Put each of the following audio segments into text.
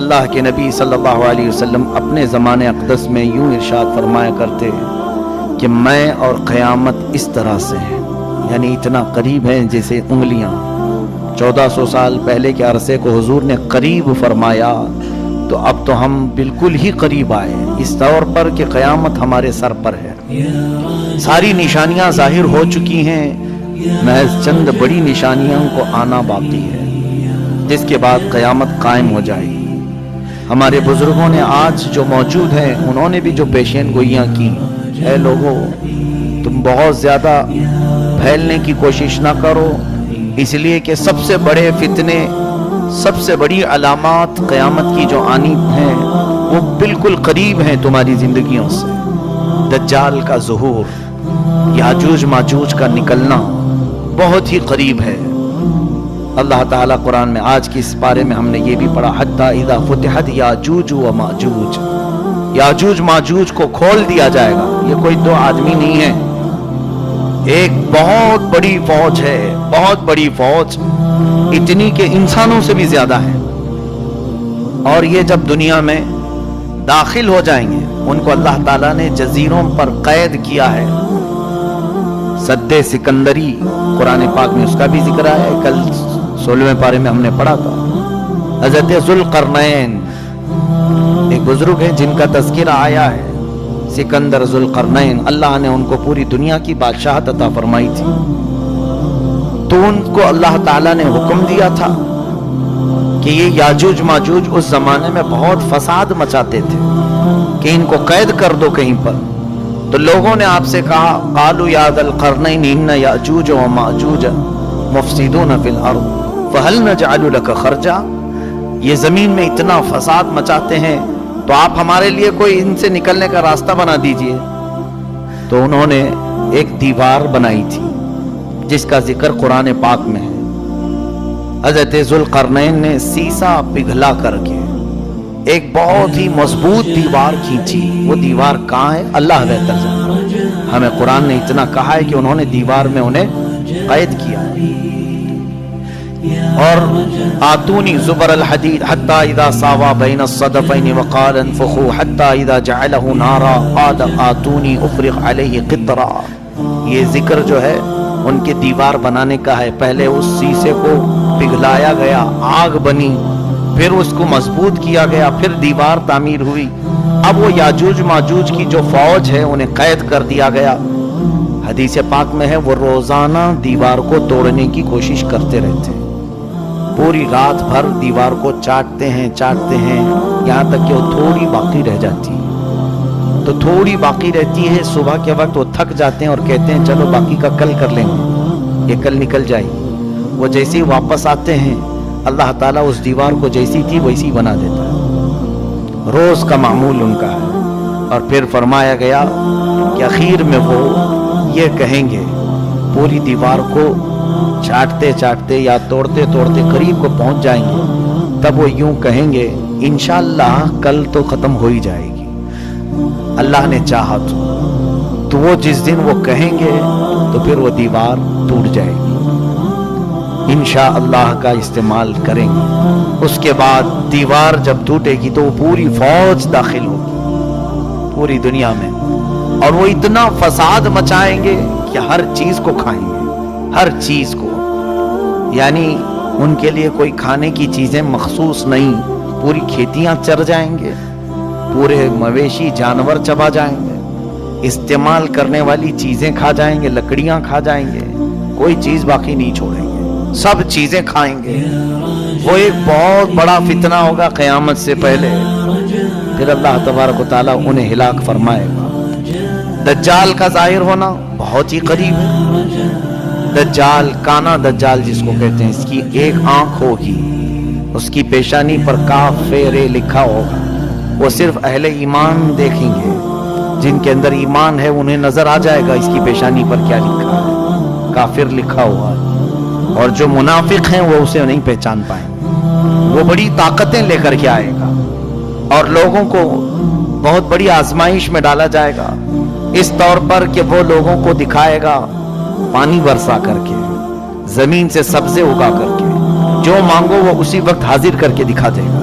اللہ کے نبی صلی اللہ علیہ وسلم اپنے زمانے اقدس میں یوں ارشاد فرمایا کرتے کہ میں اور قیامت اس طرح سے ہیں، یعنی اتنا قریب ہیں جیسے انگلیاں۔ 1400 سال پہلے کے عرصے کو حضور نے قریب فرمایا، تو اب تو ہم بالکل ہی قریب آئے اس طور پر کہ قیامت ہمارے سر پر ہے۔ ساری نشانیاں ظاہر ہو چکی ہیں، محض چند بڑی نشانیاں کو آنا باقی ہے، جس کے بعد قیامت قائم ہو جائے گی۔ ہمارے بزرگوں نے آج جو موجود ہیں انہوں نے بھی جو پیشین گوئیاں کی، اے لوگوں تم بہت زیادہ پھیلنے کی کوشش نہ کرو، اس لیے کہ سب سے بڑے فتنے، سب سے بڑی علامات قیامت کی جو آنی ہیں وہ بالکل قریب ہیں تمہاری زندگیوں سے۔ دجال کا ظہور، یاجوج ماجوج کا نکلنا بہت ہی قریب ہے۔ اللہ تعالیٰ قرآن میں آج کی اس پارے میں ہم نے یہ بھی پڑھا، حتی اذا فتحت یاجوج و ماجوج، یاجوج ماجوج کو کھول دیا جائے گا۔ یہ کوئی دو آدمی نہیں ہے، ایک بہت بڑی فوج ہے، بہت بڑی فوج، اتنی کہ انسانوں سے بھی زیادہ ہے۔ اور یہ جب دنیا میں داخل ہو جائیں گے، ان کو اللہ تعالیٰ نے جزیروں پر قید کیا ہے۔ سد سکندری قرآن پاک میں اس کا بھی ذکر ہے، کل 16ویں پارے میں ہم نے پڑھا تھا۔ حضرت ذوالقرنین ایک بزرگ ہے جن کا تذکرہ آیا ہے، سکندر ذوالقرنین، اللہ نے ان کو پوری دنیا کی بادشاہت عطا فرمائی تھی، تو ان کو اللہ تعالیٰ نے حکم دیا تھا کہ یہ یاجوج ماجوج اس زمانے میں بہت فساد مچاتے تھے کہ ان کو قید کر دو کہیں پر۔ تو لوگوں نے آپ سے کہا، قالوا یا ذا القرنین ان یاجوج و ماجوج مفسدون فی الارض فہل نجعل لک خرجا، یہ زمین میں اتنا فساد مچاتے ہیں تو آپ ہمارے لیے کوئی ان سے نکلنے کا راستہ بنا دیجئے۔ تو انہوں نے ایک دیوار بنائی تھی جس کا ذکر قرآن پاک میں ہے۔ حضرت ذوالقرنین نے سیسا پگھلا کر کے ایک بہت ہی مضبوط دیوار کھینچی۔ وہ دیوار کہاں ہے اللہ بہتر جانتا ہے، ہمیں قرآن نے اتنا کہا ہے کہ انہوں نے دیوار میں انہیں قید کیا ہے۔ اور آتونی زبر الحدید حتی اذا ساوا بین الصدفین وقال انفخوا حتی اذا جعلہ نارا قال آتونی افرغ علیہ قطرا، یہ ذکر جو ہے ان کے دیوار بنانے کا ہے۔ پہلے اس سیسے کو پگھلایا گیا، آگ بنی، پھر اس کو مضبوط کیا گیا، پھر دیوار تعمیر ہوئی۔ اب وہ یاجوج ماجوج کی جو فوج ہے انہیں قید کر دیا گیا۔ حدیث پاک میں ہے وہ روزانہ دیوار کو توڑنے کی کوشش کرتے رہتے ہیں، پوری رات بھر دیوار کو چاٹتے ہیں یہاں تک کہ وہ تھوڑی باقی رہ جاتی ہے۔ تو تھوڑی باقی رہتی ہے، صبح کے وقت وہ تھک جاتے ہیں اور کہتے ہیں چلو باقی کا کل کر لیں گے، یہ کل نکل جائے گی۔ وہ جیسے ہی واپس آتے ہیں اللہ تعالیٰ اس دیوار کو جیسی تھی ویسی بنا دیتا ہے، روز کا معمول ان کا ہے۔ اور پھر فرمایا گیا کہ اخیر میں وہ یہ کہیں گے، پوری دیوار کو چاٹتے چاٹتے یا توڑتے توڑتے قریب کو پہنچ جائیں گے، تب وہ یوں کہیں گے انشاءاللہ کل تو ختم ہو ہی جائے گی، اللہ نے چاہا تو وہ جس دن وہ کہیں گے تو پھر وہ دیوار ٹوٹ جائے گی، انشاءاللہ کا استعمال کریں گے۔ اس کے بعد دیوار جب ٹوٹے گی تو وہ پوری فوج داخل ہوگی پوری دنیا میں، اور وہ اتنا فساد مچائیں گے کہ ہر چیز کو کھائیں گے، ہر چیز کو، یعنی ان کے لیے کوئی کھانے کی چیزیں مخصوص نہیں، پوری کھیتیاں چر جائیں گے، پورے مویشی جانور چبا جائیں گے، استعمال کرنے والی چیزیں کھا جائیں گے، لکڑیاں کھا جائیں گے، کوئی چیز باقی نہیں چھوڑیں گے، سب چیزیں کھائیں گے۔ وہ ایک بہت بڑا فتنہ ہوگا قیامت سے پہلے، پھر اللہ تبارک و تعالیٰ انہیں ہلاک فرمائے گا۔ دجال کا ظاہر ہونا بہت ہی قریب ہے۔ دجال، کانا دجال جس کو کہتے ہیں، اس کی ایک آنکھ ہوگی، اس کی پیشانی پر کاف فیرے لکھا ہوگا، وہ صرف اہل ایمان دیکھیں گے، جن کے اندر ایمان ہے انہیں نظر آ جائے گا اس کی پیشانی پر کیا لکھا ہے، کافر لکھا ہوا ہے، اور جو منافق ہیں وہ اسے نہیں پہچان پائیں گے۔ وہ بڑی طاقتیں لے کر کے آئے گا اور لوگوں کو بہت بڑی آزمائش میں ڈالا جائے گا، اس طور پر کہ وہ لوگوں کو دکھائے گا پانی برسا کر کے، زمین سے سبزے اگا کر کے، جو مانگو وہ اسی وقت حاضر کر کے دکھا دے گا،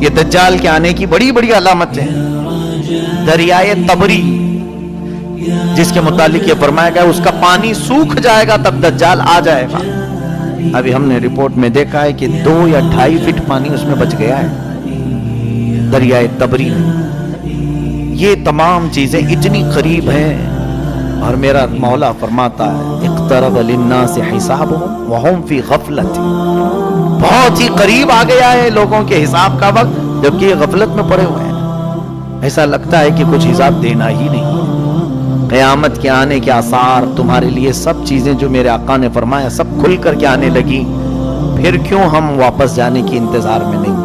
یہ دجال کے آنے کی بڑی بڑی علامتیں ہیں۔ دریائے تبری جس کے متعلق یہ فرمایا گیا اس کا پانی سوکھ جائے گا تب دجال آ جائے گا۔ ابھی ہم نے رپورٹ میں دیکھا ہے کہ 2 یا 2.5 فٹ پانی اس میں بچ گیا ہے دریائے تبری میں۔ یہ تمام چیزیں اتنی قریب ہیں، اور میرا مولا فرماتا ہے اقترب للناس حسابهم وهم فی غفلت، بہت ہی قریب آ گیا ہے لوگوں کے حساب کا وقت جبکہ یہ غفلت میں پڑے ہوئے ہیں۔ ایسا لگتا ہے کہ کچھ حساب دینا ہی نہیں۔ قیامت کے آنے کے آثار تمہارے لیے سب چیزیں جو میرے آقا نے فرمایا سب کھل کر کے آنے لگی، پھر کیوں ہم واپس جانے کی انتظار میں نہیں